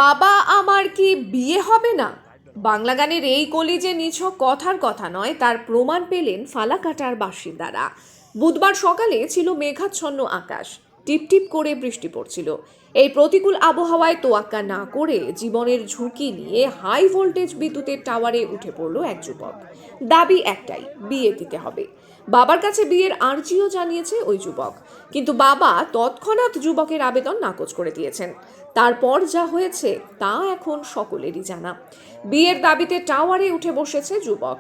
বাবা আমার কি বিয়ে হবে না? বাংলা গানের এই কলি যে নিছক কথার কথা নয়, তার প্রমাণ পেলেন ফালাকাটার বাসিন্দারা। বুধবার সকালে ছিল মেঘাচ্ছন্ন আকাশ, টিপটিপ করে বৃষ্টি পড়ছিল। এই প্রতিকূল আবহাওয়ায় তোয়াক্কা না করে জীবনের ঝুঁকি নিয়ে হাই ভোল্টেজ বিদ্যুতের টাওয়ারে উঠে পড়ল এক যুবক। দাবি একটাই, বিয়ে দিতে হবে। বাবার কাছে বিয়ের আর্জিও জানিয়েছে ওই যুবক, কিন্তু বাবা তৎক্ষণাৎ যুবকের আবেদন নাকচ করে দিয়েছেন। তারপর যা হয়েছে তা এখন সকলেরই জানা। বিয়ের দাবিতে টাওয়ারে উঠে বসেছে যুবক।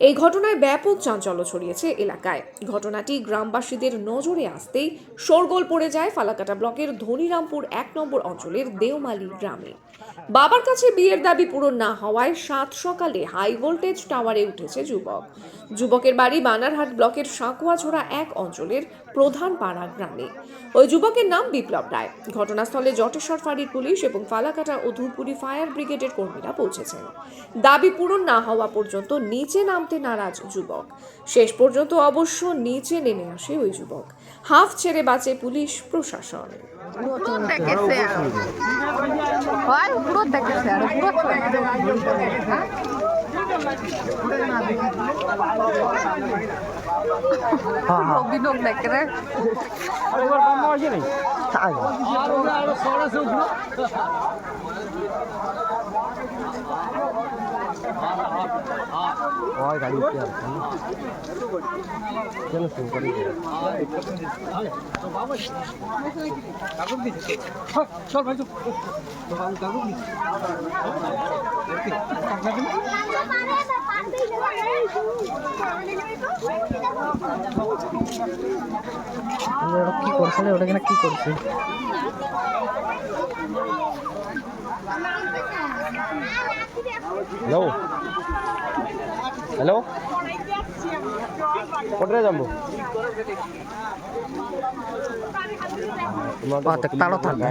এই ঘটনায় ব্যাপক চাঞ্চল্য ছড়িয়েছে এলাকায়। ঘটনাটি গ্রামবাসীদের নজরে আসতেই শোরগোল পড়ে যায় ফালাকাটা ব্লকের ধনিরামপুর 1 নম্বর অঞ্চলের দেওমালি গ্রামে। বাবার কাছে বিয়ের দাবি পূরণ না হওয়ায় সাত সকালে হাই ভোল্টেজ টাওয়ারে উঠেছে যুবক। যুবকের বাড়ি বানারহাট ব্লকের সাঁকুয়াঝোড়া 1 অঞ্চলের প্রধান পাড়া গ্রামে। ওই যুবকের নাম বিপ্লব রায়। ঘটনাস্থলে জটেশ্বর ফাঁড়ির পুলিশ এবং ফালাকাটা ও ধূপগুড়ি ফায়ার ব্রিগেডের কর্মীরা পৌঁছেছেন। দাবি পূরণ না হওয়া পর্যন্ত নিচে নামতে নারাজ যুবক। শেষ পর্যন্ত অবশ্য নিচে নেমে আসে ওই যুবক। হাফ ছেড়ে বাঁচে পুলিশ প্রশাসন। গাড়ি কেন শুরু করি চল ভাই কি করছে ওটা কিনা কি করছে হ্যালো হ্যালো কোথায় যাবো তাড়ো থাকবে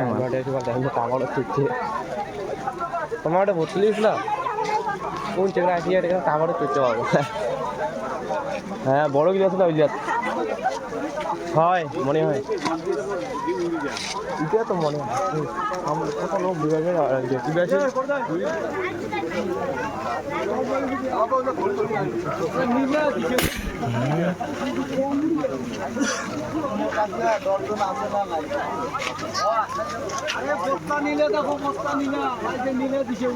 তোমার ওটা বলছিলিস না কোন চেকরা আসিয়া টাওয়ারে চলতে পারবো হ্যাঁ বড় গিলাস না ওইলিয়াত হয় মনে হয় এটা তো মনে হয় আমার কত লোক বিভাগের নিলে দেখো বস্তা নিলে নিলে দিছে